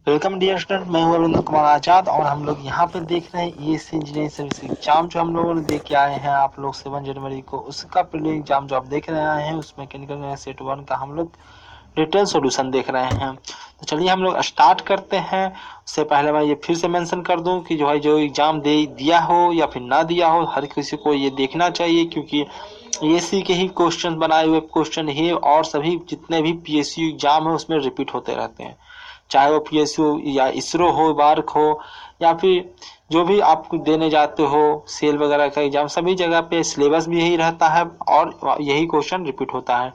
Welcome dear student, मैं हूं अरविंद कुमार आजाद और हम लोग यहाँ पे देख रहे हैं ईएससी इंजीनियरिंग सर्विस एग्जाम जो हम लोगों ने दे के आए हैं आप लोग 7 जनवरी को। उसका प्रीलिम एग्जाम जो आप देख रहे हैं उसमें मैकेनिकल सेट 1 का हम लोग डिटेल सॉल्यूशन देख रहे हैं। तो चलिए हम लोग स्टार्ट करते हैं। उससे पहले मैं ये फिर से मेंशन कर दूं कि जो है जो एग्जाम दे दिया हो या फिर ना दिया हो, हर किसी को ये देखना चाहिए, क्योंकि ईएससी के ही क्वेश्चन बनाए हुए क्वेश्चन ही और सभी जितने भी पीएसयू एग्जाम है उसमें रिपीट होते रहते हैं। चाहे वो पीएसयू या इसरो हो, बार्क हो, या फिर जो भी आप देने जाते हो सेल वगैरह का एग्जाम, सभी जगह पे सिलेबस भी यही रहता है और यही क्वेश्चन रिपीट होता है।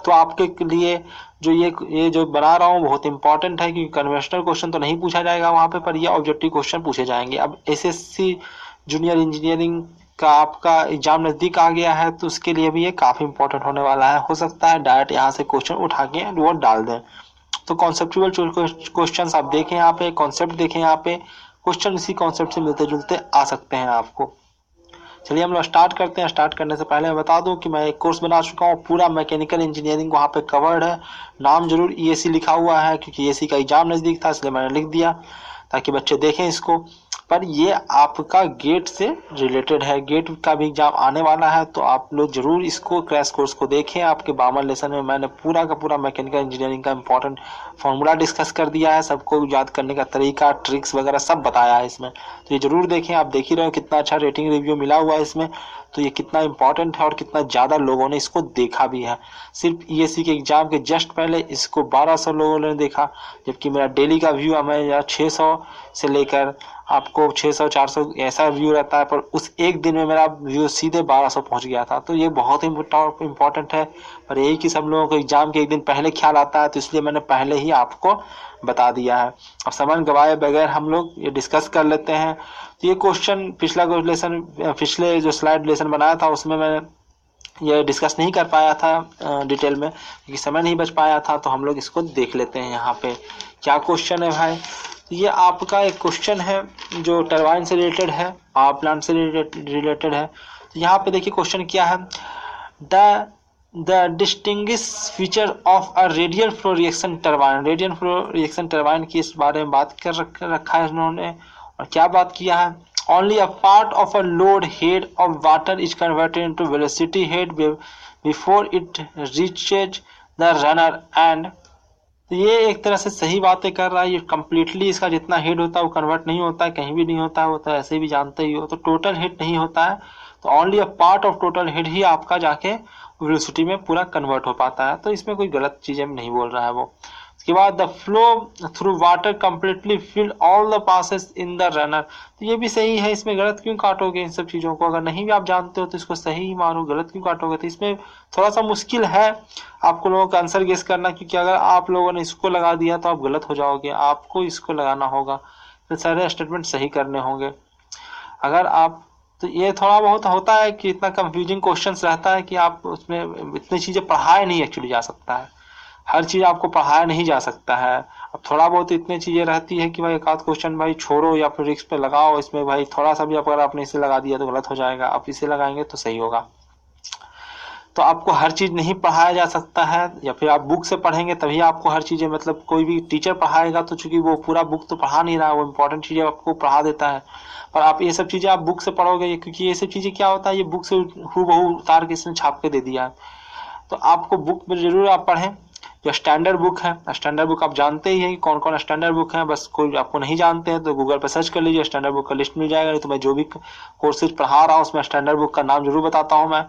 तो आपके लिए जो ये जो बना रहा हूँ बहुत इंपॉर्टेंट है, क्योंकि कन्वेंशनल क्वेश्चन तो नहीं पूछा जाएगा वहां पे, पर ये ऑब्जेक्टिव क्वेश्चन पूछे जाएंगे। अब एसएससी जूनियर इंजीनियरिंग का आपका एग्जाम नजदीक आ गया है, तो उसके लिए भी ये काफी इंपॉर्टेंट होने वाला है। हो सकता है डायरेक्ट यहाँ से क्वेश्चन उठा के वो डाल दें। तो कॉन्सेप्चुअल क्वेश्चंस आप देखें, यहाँ पे कॉन्सेप्ट देखें, यहाँ पे क्वेश्चन इसी कॉन्सेप्ट से मिलते जुलते आ सकते हैं आपको। चलिए हम लोग स्टार्ट करते हैं। स्टार्ट करने से पहले मैं बता दूं कि मैं एक कोर्स बना चुका हूँ, पूरा मैकेनिकल इंजीनियरिंग वहाँ पे कवर्ड है। नाम जरूर ईएससी लिखा हुआ है, क्योंकि ईएससी का एग्जाम नजदीक था इसलिए मैंने लिख दिया ताकि बच्चे देखें इसको। पर ये आपका गेट से रिलेटेड है, गेट का भी एग्जाम आने वाला है, तो आप लोग जरूर इसको क्रैश कोर्स को देखें। आपके 52 लेसन में मैंने पूरा का पूरा मैकेनिकल इंजीनियरिंग का इंपॉर्टेंट फॉर्मूला डिस्कस कर दिया है, सबको याद करने का तरीका, ट्रिक्स वगैरह सब बताया है इसमें। तो ये जरूर देखें। आप देख ही रहे हो कितना अच्छा रेटिंग रिव्यू मिला हुआ है इसमें, तो ये कितना इंपॉर्टेंट है और कितना ज्यादा लोगों ने इसको देखा भी है। सिर्फ ईएससी के एग्जाम के जस्ट पहले इसको 1200 लोगों ने देखा, जबकि मेरा डेली का व्यू हमें 600 से लेकर आपको 600 400 ऐसा व्यू रहता है, पर उस एक दिन में मेरा व्यू सीधे 1200 पहुंच गया था। तो ये बहुत ही इंपॉर्टेंट है। पर यही कि सब लोगों को एग्जाम के एक दिन पहले ख्याल आता है, तो इसलिए मैंने पहले ही आपको बता दिया है। अब समय गवाए बगैर हम लोग ये डिस्कस कर लेते हैं। तो ये क्वेश्चन पिछले जो स्लाइड लेसन बनाया था उसमें मैं ये डिस्कस नहीं कर पाया था डिटेल में, क्योंकि समय नहीं बच पाया था। तो हम लोग इसको देख लेते हैं। यहाँ पे क्या क्वेश्चन है भाई। तो ये आपका एक क्वेश्चन है जो टरबाइन से रिलेटेड है, पावर प्लांट से रिलेटेड है। तो यहाँ पे देखिए क्वेश्चन क्या है। The the distinguish feature of a radial flow reaction turbine. Radial flow reaction turbine की इस बारे में बात कर रखा है इन्होंने। और क्या बात किया है। Only a part of a load head of water is converted into velocity head before it reaches the runner and. तो ये एक तरह से सही बातें कर रहा है। ये कंप्लीटली इसका जितना हेड होता है वो कन्वर्ट नहीं होता है, कहीं भी नहीं होता है, वो तो ऐसे भी जानते ही हो। तो टोटल हेड नहीं होता है, तो only a part of total head ही आपका जाके वेलोसिटी में पूरा कन्वर्ट हो पाता है। तो इसमें कोई गलत चीजें नहीं बोल रहा है वो। उसके बाद the flow through water completely fill all the passes in the runner. तो ये भी सही है। इसमें गलत क्यों काटोगे इन सब चीजों को। अगर नहीं भी आप जानते हो तो इसको सही ही मानो, गलत क्यों काटोगे। तो इसमें थोड़ा सा मुश्किल है आपको लोगों का आंसर गेस करना, क्योंकि अगर आप लोगों ने इसको लगा दिया तो आप गलत हो जाओगे। आपको इसको लगाना होगा, फिर सारे स्टेटमेंट सही करने होंगे। अगर आप तो ये थोड़ा बहुत होता है कि इतना कंफ्यूजिंग क्वेश्चंस रहता है कि आप उसमें इतनी चीजें पढ़ाया नहीं एक्चुअली जा सकता है। हर चीज आपको पढ़ाया नहीं जा सकता है। अब थोड़ा बहुत इतनी चीजें रहती है कि भाई एक आध क्वेश्चन भाई छोड़ो या फिर रिस्क पे लगाओ। इसमें भाई थोड़ा सा भी अगर आपने इसे लगा दिया तो गलत हो जाएगा, आप इसे लगाएंगे तो सही होगा। तो आपको हर चीज नहीं पढ़ाया जा सकता है, या फिर आप बुक से पढ़ेंगे तभी आपको हर चीजें, मतलब कोई भी टीचर पढ़ाएगा तो चूंकि वो पूरा बुक तो पढ़ा नहीं रहा, वो इंपॉर्टेंट चीजें आपको पढ़ा देता है। पर आप ये सब चीजें आप बुक से पढ़ोगे, क्योंकि ये सब चीजें क्या होता है, ये बुक से हूबहू उतार के इसने छाप के दे दिया है। तो आपको बुक में जरूर आप पढ़ें। जो स्टैंडर्ड बुक है, स्टैंडर्ड बुक आप जानते ही हैं कि कौन कौन स्टैंडर्ड बुक है। बस कोई आपको नहीं जानते हैं तो गूगल पर सर्च कर लीजिए, स्टैंडर्ड बुक का लिस्ट मिल जाएगा। नहीं तो मैं जो भी कोर्सेज पढ़ा रहा हूँ उसमें स्टैंडर्ड बुक का नाम जरूर बताता हूँ मैं,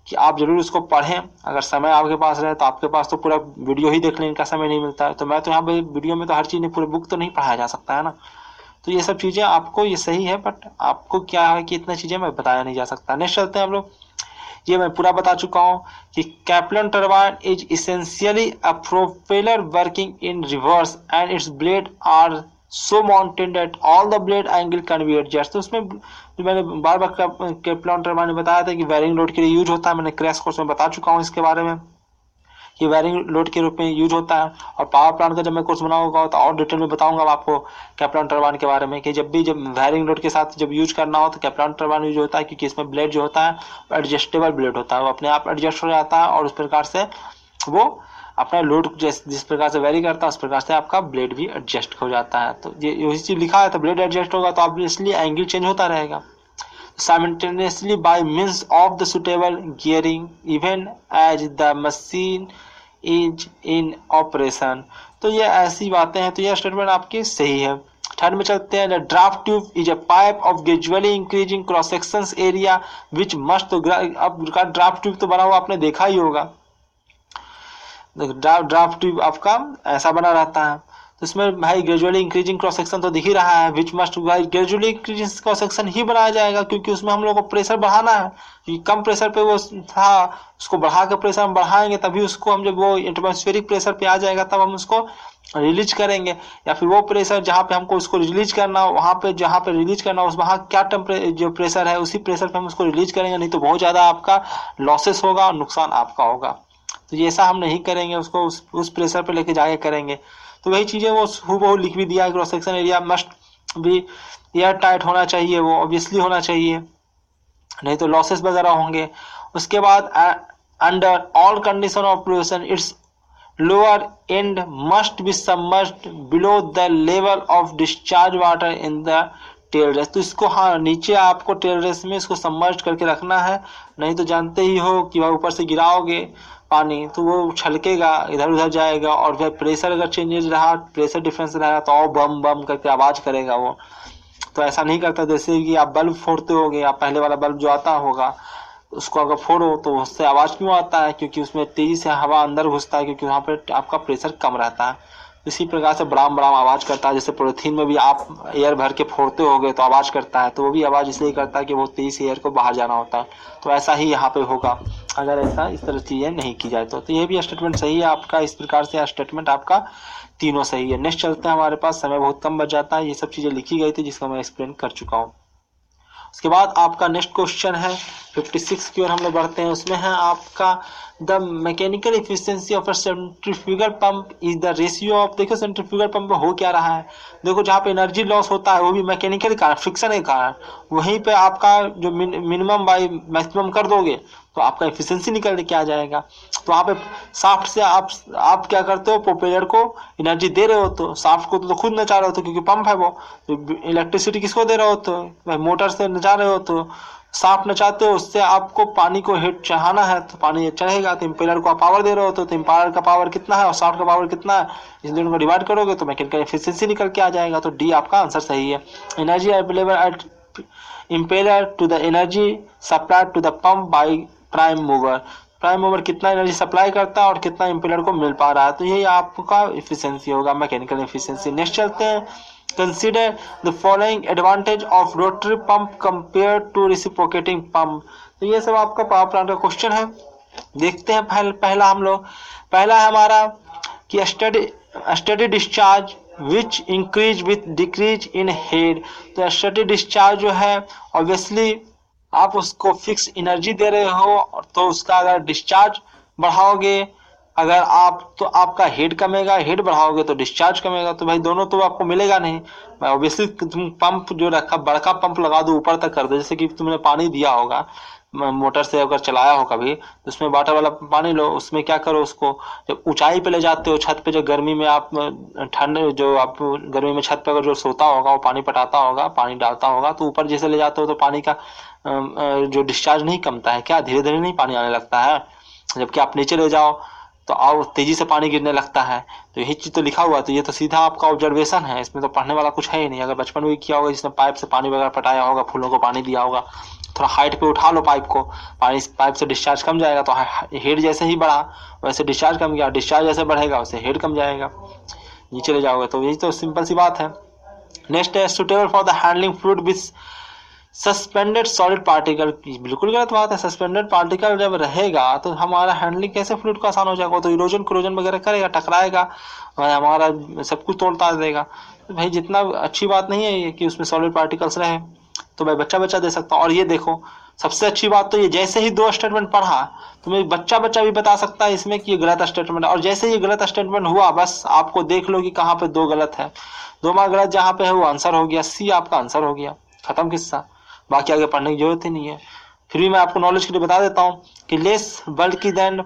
कि आप जरूर इसको पढ़ें। अगर समय आपके पास रहे तो आपके पास तो पूरा वीडियो ही देख लेने का समय नहीं मिलता है, तो मैं तो यहाँ पे वीडियो में तो हर चीज नहीं, पूरे बुक तो नहीं पढ़ाया जा सकता है ना। तो ये सब चीजें आपको ये सही है, बट आपको क्या है कि इतनी चीजें मैं बताया नहीं जा सकता। नेक्स्ट चलते हैं हम लोग। ये मैं पूरा बता चुका हूँ कि Kaplan turbine is essentially a propeller working in reverse and its blade are so mounted that all the blade angle can be adjust. तो उसमें जो मैंने बार बार कैप्लन टरबाइन में बताया था कि वेरिंग लोड के लिए यूज होता है, मैंने क्रैश कोर्स में बता चुका हूँ इसके बारे में। ये वायरिंग लोड के रूप में यूज होता है। और पावर प्लांट का जब मैं कोर्स बनाऊंगा तो और डिटेल में बताऊंगा आपको कैप्लान टरबाइन के बारे में, कि जब वायरिंग लोड के साथ जब यूज करना हो तो कैप्लान टरबाइन यूज होता है, क्योंकि इसमें ब्लेड जो होता है एडजस्टेबल ब्लेड होता है, वो अपने आप एडजस्ट हो जाता है और उस प्रकार से वो अपना लोड जिस प्रकार से वेरी करता है उस प्रकार से आपका ब्लेड भी एडजस्ट हो जाता है। तो ये यही चीज लिखा है, तो ब्लेड एडजस्ट होगा तो ऑब्वियसली एंगल चेंज होता रहेगा। Simultaneously by means of the suitable gearing even as the machine is in operation। तो ये ऐसी बातें हैं, तो यह स्टेटमेंट आपकी सही है। थर्ड में चलते हैं। Draft tube is a pipe of gradually increasing cross section area which must. तो अब ड्राफ्ट ट्यूब तो बना हुआ आपने देखा ही होगा। ड्राफ्ट ट्यूब आपका ऐसा बना रहता है, तो इसमें भाई ग्रेजुअली इंक्रीजिंग क्रॉस सेक्शन तो दिख ही रहा है, विच मस्ट भाई ग्रेजुअली इंक्रीजिंग क्रॉस सेक्शन ही बनाया जाएगा, क्योंकि उसमें हम लोग को प्रेशर बढ़ाना है। क्योंकि कम प्रेशर पे वो था, उसको बढ़ा के प्रेशर हम बढ़ाएंगे तभी उसको हम, जब वो एटमॉस्फेरिक प्रेशर पे आ जाएगा तब हम उसको रिलीज करेंगे। या फिर वो प्रेशर जहाँ पे हमको उसको रिलीज करना हो, वहाँ पे जहाँ पे रिलीज करना हो वहाँ क्या जो प्रेशर है उसी प्रेशर पे हम उसको रिलीज करेंगे, नहीं तो बहुत ज्यादा आपका लॉसेस होगा और नुकसान आपका होगा। तो ये ऐसा हम नहीं करेंगे, उसको उस प्रेशर पे लेके जाके करेंगे। तो वही चीजें वो हूबहू लिख भी दिया है। क्रॉस सेक्शन एरिया मस्ट भी एयर टाइट होना चाहिए, वो ऑब्वियसली होना चाहिए, नहीं तो लॉसेस वगैरह होंगे। उसके बाद under all condition of operation its lower end must be submerged below the level of discharge water in the tail race. तो इसको हाँ नीचे आपको टेल रेस में इसको सबमर्ज करके रखना है, नहीं तो जानते ही हो कि वह ऊपर से गिराओगे पानी तो वो छलकेगा, इधर उधर जाएगा, और फिर प्रेशर अगर चेंजेज रहा, प्रेशर डिफरेंस रहा तो और बम बम करके आवाज करेगा वो। तो ऐसा नहीं करता। जैसे कि आप बल्ब फोड़ते होगे, आप पहले वाला बल्ब जो आता होगा उसको अगर फोड़ो तो उससे आवाज क्यों आता है, क्योंकि उसमें तेजी से हवा अंदर घुसता है, क्योंकि वहां पर आपका प्रेशर कम रहता है। इसी प्रकार से बड़ाम बड़ाम आवाज करता है। जैसे पॉलिथीन में भी आप एयर भर के फोड़ते होगे तो आवाज करता है, तो वो भी आवाज इसलिए करता है कि बहुत तेजी से एयर को बाहर जाना होता है। तो ऐसा ही यहाँ पे होगा अगर ऐसा इस तरह चीजें नहीं की जाए तो ये भी स्टेटमेंट सही है आपका। इस प्रकार से स्टेटमेंट आपका तीनों सही है। नेक्स्ट चलते हैं, हमारे पास समय बहुत कम बच जाता है। ये सब चीजें लिखी गई थी जिसको मैं एक्सप्लेन कर चुका हूँ। उसके बाद आपका नेक्स्ट क्वेश्चन है 56 की ओर हम लोग बढ़ते हैं। उसमें है आपका the mechanical efficiency of a centrifugal pump is the ratio of. देखो सेंट्रीफ्यूगल पंप हो क्या रहा है, देखो जहाँ पे एनर्जी लॉस होता है वो भी मैकेनिकल कारण, फ्रिक्शन के कारण, वहीं पे आपका जो मिनिमम बाई मैक्सिमम कर दोगे तो आपका एफिशिएंसी निकल के आ जाएगा। तो वहाँ पे शाफ्ट से आप क्या करते हो, प्रोपेलर को एनर्जी दे रहे हो, तो शाफ्ट को तो खुद नचा रहे हो तो, क्योंकि पंप है वो। तो इलेक्ट्रिसिटी किसको दे रहे हो, तो मोटर से नचा रहे हो, तो शाफ्ट नचाते हो, उससे आपको पानी को हेड चढ़ाना है तो पानी चढ़ेगा। तो इम्पेलर को आप पावर दे रहे हो, तो इम्पेलर का पावर कितना है और शाफ्ट का पावर कितना है, इस दोनों को डिवाइड करोगे तो मैकेनिकल एफिशिएंसी निकल के आ जाएगा। तो डी आपका आंसर सही है। Energy available at impeller to the energy supplied to the pump by prime mover. Prime mover कितना एनर्जी सप्लाई करता है और कितना इम्पेलर को मिल पा रहा है, तो यही आपका एफिशिएंसी होगा, मैकेनिकल एफिशिएंसी। नेक्स्ट चलते हैं। Consider the following advantage of rotary pump compare to reciprocating pump. तो ये सब आपका पावर प्लांट का क्वेश्चन है। देखते हैं पहला हम लोग, पहला है हमारा कि study discharge which increase with decrease in head. तो स्टडी डिस्चार्ज जो है ऑब्वियसली आप उसको फिक्स एनर्जी दे रहे हो, तो उसका अगर डिस्चार्ज बढ़ाओगे अगर आप तो आपका हेड कमेगा, हेड बढ़ाओगे तो डिस्चार्ज कमेगा। तो भाई दोनों तो आपको मिलेगा नहीं। ऑब्वियसली तुम पंप जो रखा बड़का पंप लगा दो, ऊपर तक कर दो, जैसे कि तुमने पानी दिया होगा मोटर से अगर चलाया हो कभी, तो उसमें वाटर वाला पानी लो, उसमें क्या करो, उसको जब ऊंचाई पे ले जाते हो छत पे, जो गर्मी में आप ठंड जो आप गर्मी में छत पे अगर जो सोता होगा वो पानी पटाता होगा, पानी डालता होगा, तो ऊपर जैसे ले जाते हो तो पानी का जो डिस्चार्ज नहीं कमता है क्या, धीरे धीरे नहीं पानी आने लगता है। जबकि आप नीचे ले जाओ तो आओ तेजी से पानी गिरने लगता है। तो यही चीज तो लिखा हुआ, तो ये तो सीधा आपका ऑब्जर्वेशन है, इसमें तो पढ़ने वाला कुछ है ही नहीं। अगर बचपन में भी किया होगा, जिसने पाइप से पानी वगैरह पटाया होगा, फूलों को पानी दिया होगा, थोड़ा हाइट पे उठा लो पाइप को, पाइप से डिस्चार्ज कम जाएगा। तो हेड जैसे ही बढ़ा वैसे डिस्चार्ज कम गया, डिस्चार्ज जैसे बढ़ेगा वैसे हेड कम जाएगा, नीचे ले जाओगे। तो यही तो सिंपल सी बात है। नेक्स्ट है suitable for the handling fluid with suspended solid particle. बिल्कुल गलत बात है। सस्पेंडेड पार्टिकल जब रहेगा तो हमारा हैंडलिंग कैसे फ्लूइड का आसान हो जाएगा, तो इरोजन क्रोजन वगैरह करेगा, टकराएगा, हमारा सब कुछ तोड़ता देगा। तो भाई जितना अच्छी बात नहीं है ये कि उसमें सॉलिड पार्टिकल्स रहे, तो भाई बच्चा दे सकता हूँ। और ये देखो सबसे अच्छी बात तो ये, जैसे ही दो स्टेटमेंट पढ़ा तो मैं बच्चा भी बता सकता है इसमें कि ये गलत स्टेटमेंट है, और जैसे ये गलत स्टेटमेंट हुआ बस आपको देख लो कि कहाँ पे दो गलत है, दो मार्क गलत जहाँ पे है वो आंसर हो गया, सी आपका आंसर हो गया, खत्म किस्सा, बाकी आगे पढ़ने की जरूरत ही नहीं है। फिर भी मैं आपको नॉलेज के लिए बता देता हूँ कि लेस बल्कि देन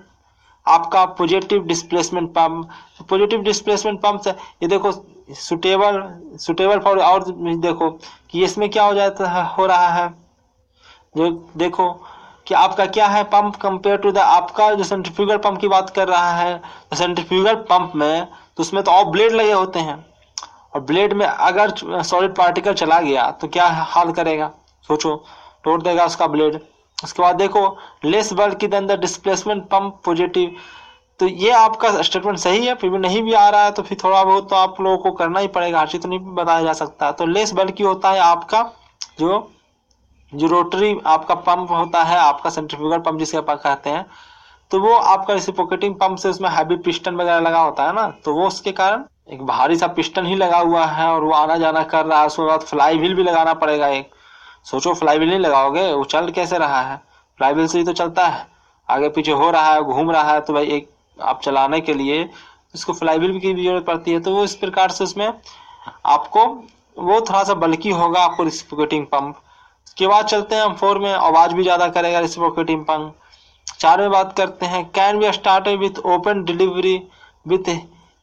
आपका positive displacement pump. Positive displacement pump से ये देखो सुटेबल फॉर, और देखो कि इसमें क्या हो जाता है, हो रहा है जो देखो कि आपका क्या है पंप कंपेयर टू द, आपका जो सेंट्रीफ्यूगल पंप की बात कर रहा है, तो सेंट्रीफ्यूगल पंप में तो उसमें तो और ब्लेड लगे होते हैं, और ब्लेड में अगर सॉलिड पार्टिकल चला गया तो क्या हाल करेगा, सोचो, तोड़ देगा उसका ब्लेड। उसके बाद देखो लेस बल्कि then the displacement pump positive, तो ये आपका स्टेटमेंट सही है, फिर भी नहीं भी आ रहा है तो फिर थोड़ा बहुत तो आप लोगों को करना ही पड़ेगा, हर चीज तो नहीं बताया जा सकता। तो लेस बल्कि होता है आपका जो जो रोटरी आपका पंप होता है, आपका सेंट्रीफ्यूगल पंप जिसे आप कहते हैं, तो वो आपका रेसिप्रोकेटिंग पंप से उसमें हैवी पिस्टन वगैरह लगा होता है ना, तो वो उसके कारण एक भारी सा पिस्टन ही लगा हुआ है और वो आना जाना कर रहा है। उसके बाद फ्लाई व्हील भी लगाना पड़ेगा एक, सोचो फ्लाई व्हील नहीं लगाओगे वो चल कैसे रहा है, फ्लाई व्हील से ही तो चलता है, आगे पीछे हो रहा है, घूम रहा है, तो भाई एक आप चलाने के लिए इसको फ्लाई व्हील की भी जरूरत पड़ती है। तो वो इस प्रकार से उसमें आपको वो थोड़ा सा बल्कि होगा आपको रेसिप्रोकेटिंग पंप। उसके बाद चलते हैं हम 4 में, आवाज भी ज्यादा करेगा रेसिप्रोकेटिंग पंप। 4 में बात करते हैं can be started with open delivery with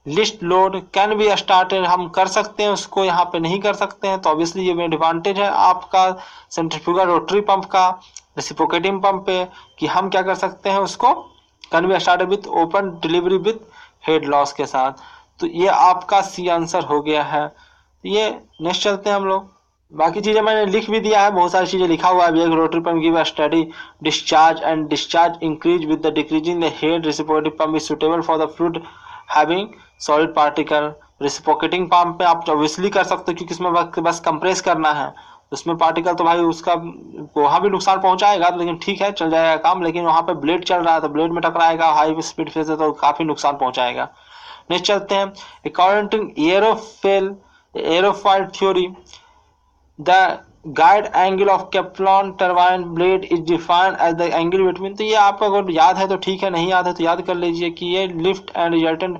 list load, can be started हम कर सकते हैं उसको, यहाँ पे नहीं कर सकते हैं, तो ऑब्वियसली ये एडवांटेज है आपका सेंट्रीफ्यूगल रोटरी पंप का रेसिप्रोकेटिंग पंप पे, कि हम क्या कर सकते हैं उसको can be started with open delivery with head loss के साथ। तो ये आपका सी आंसर हो गया है। ये नेक्स्ट चलते हैं हम लोग, बाकी चीजें मैंने लिख भी दिया है, बहुत सारी चीजें लिखा हुआ है। Rotary pump give study discharge and discharge increase with the decreasing the head, reciprocating pump is suitable for the fluid having solid particle. Reciprocating pump पे आप ऑब्वियसली कर सकते हो क्योंकि इसमें बस कंप्रेस करना है, उसमें पार्टिकल तो भाई उसका वहां भी नुकसान पहुंचाएगा, लेकिन ठीक है चल जाएगा काम, लेकिन वहां पे ब्लेड चल रहा है तो ब्लेड में टकराएगा हाई स्पीड से तो काफी नुकसान पहुंचाएगा। नेक्स्ट चलते हैं, according to aerofoil theory the guide angle of Kaplan turbine blade is defined as the angle between, तो ये आपको अगर याद है तो ठीक है, नहीं याद है तो याद कर लीजिए कि ये लिफ्ट एंड रिजल्टेंट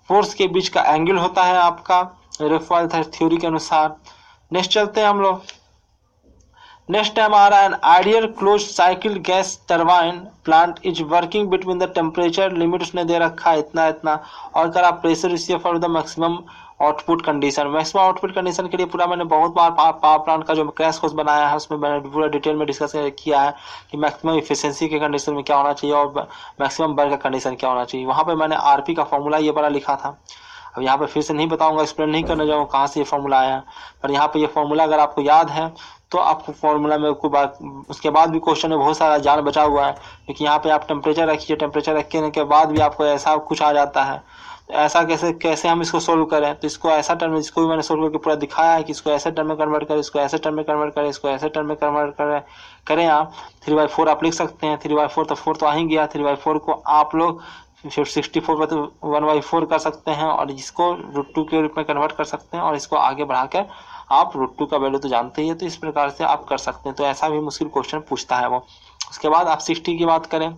फोर्स के बीच का एंगल होता है आपका एरोफॉइल थ्योरी के अनुसार। नेक्स्ट चलते हैं हम लोग, नेक्स्ट टाइम आ रहा है an ideal close cycle gas turbine plant is working between the temperature limit, उसने दे रखा है इतना इतना, और कर आप pressure receive for the maximum output condition. Maximum output condition के लिए पूरा मैंने बहुत बार पावर प्लांट का जो क्रैश कोर्स बनाया है उसमें मैंने पूरा डिटेल में डिस्कस किया है कि मैक्सिमम इफिशिएंसी के कंडीशन में क्या होना चाहिए और मैक्सिमम वर्क का कंडीशन क्या होना चाहिए। वहां पे मैंने आरपी का फॉर्मूला ये बड़ा लिखा था, अब यहाँ पे फिर से नहीं बताऊंगा, एक्सप्लेन नहीं करने जाऊंगा कहाँ से ये फॉर्मूला आया, पर यहाँ पे ये फॉर्मूला अगर आपको याद है तो आपको फॉर्मूला में उसके बाद भी क्वेश्चन में बहुत सारा जान बचा हुआ है, क्योंकि यहाँ पे आप टेम्परेचर रखिए, टेम्परेचर रखने के बाद भी आपको ऐसा कुछ आ जाता है, तो ऐसा कैसे कैसे हम इसको सोल्व करें, तो इसको ऐसा टर्म, इसको भी मैंने सोल्व करके पूरा दिखाया है कि इसको ऐसे टर्म में कन्वर्ट करें, इसको ऐसे टर्म में कन्वर्ट करें, इसको ऐसे टर्म में कन्वर्ट करें आप 3/4 आप लिख सकते हैं, 3/4 तो 4 तो आ ही गया, 3/4 को आप लोग 64 1/4 कर सकते हैं और इसको √2 के रूप में कन्वर्ट कर सकते हैं और इसको आगे बढ़ाकर आप √2 का वैल्यू तो जानते ही है, तो इस प्रकार से आप कर सकते हैं। तो ऐसा भी मुश्किल क्वेश्चन पूछता है वो। उसके बाद आप 60 की बात करें,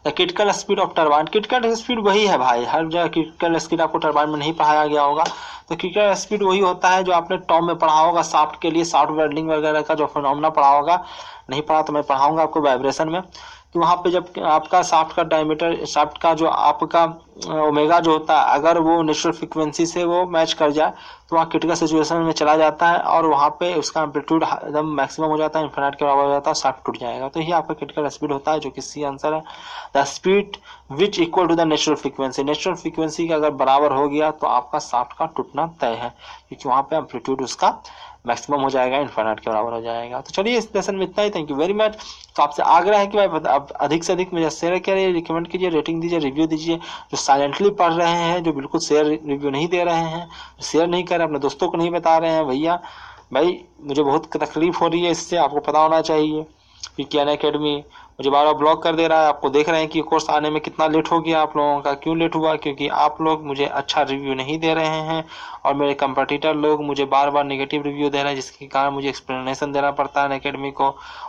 the critical speed of turbine, critical speed वही है भाई, हर जगह क्रिटिकल स्पीड आपको टरबाइन में नहीं पढ़ाया गया होगा, तो क्रिटिकल स्पीड वही होता है जो आपने टॉम में पढ़ा होगा शाफ्ट के लिए, शाफ्ट वेल्डिंग वगैरह का जो फिनोमेना पढ़ा होगा, नहीं पढ़ा तो मैं पढ़ाऊंगा आपको वाइब्रेशन में, कि वहाँ पे जब आपका शाफ्ट का डायमीटर, शाफ्ट का जो आपका ओमेगा जो होता है, अगर वो नेचुरल फ्रीक्वेंसी से वो मैच कर जाए तो वहाँ क्रिटिकल सिचुएशन में चला जाता है और वहाँ पे उसका एम्पलीट्यूड एकदम मैक्सिमम हो जाता है, इन्फिनिट के बराबर हो जाता है, शाफ्ट टूट जाएगा। तो ये आपका क्रिटिकल स्पीड होता है, जो कि सी आंसर है। The speed which equal to the natural frequency, natural frequency का अगर बराबर हो गया तो आपका शाफ्ट का टूटना तय है, क्योंकि वहाँ पे एम्पलीट्यूड उसका मैक्सिमम हो जाएगा, इन्फिनिट के बराबर हो जाएगा। तो चलिए इस लेसन में इतना ही, थैंक यू वेरी मच। तो आपसे आग्रह है कि भाई अधिक से अधिक मुझे शेयर करिए, रिकमेंड कीजिए, रेटिंग दीजिए, रिव्यू दीजिए। जो साइलेंटली पढ़ रहे हैं, जो बिल्कुल शेयर रिव्यू नहीं दे रहे हैं, शेयर नहीं कर रहे, अपने दोस्तों को नहीं बता रहे हैं, भैया भाई मुझे बहुत तकलीफ हो रही है इससे, आपको पता होना चाहिए। कि अनअकैडमी मुझे बार बार ब्लॉक कर दे रहा है, आपको देख रहे हैं कि कोर्स आने में कितना लेट हो गया आप लोगों का, क्यों लेट हुआ, क्योंकि आप लोग मुझे अच्छा रिव्यू नहीं दे रहे हैं और मेरे कंपटीटर लोग मुझे बार बार नेगेटिव रिव्यू दे रहे हैं, जिसके कारण मुझे एक्सप्लेनेशन देना पड़ता है अनअकैडमी को,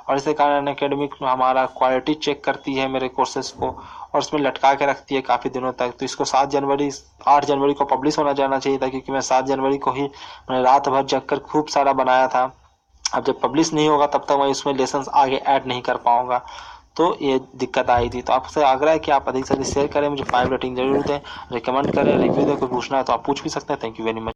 और इसके कारण अनअकैडमी हमारा क्वालिटी चेक करती है मेरे कोर्सेज को और उसमें लटका के रखती है काफ़ी दिनों तक। तो इसको 8 जनवरी को पब्लिश होना जाना चाहिए था, क्योंकि मैं 7 जनवरी को ही मैंने रात भर जग कर खूब सारा बनाया था। अब जब पब्लिश नहीं होगा तब तक मैं इसमें लेसन्स आगे ऐड नहीं कर पाऊंगा। तो ये दिक्कत आई थी। तो आपसे आग्रह है कि आप अधिक से अधिक शेयर करें, मुझे 5 रेटिंग जरूर दें, रिकमेंड करें, रिव्यू दें, कोई पूछना है तो आप पूछ भी सकते हैं। Thank you very much.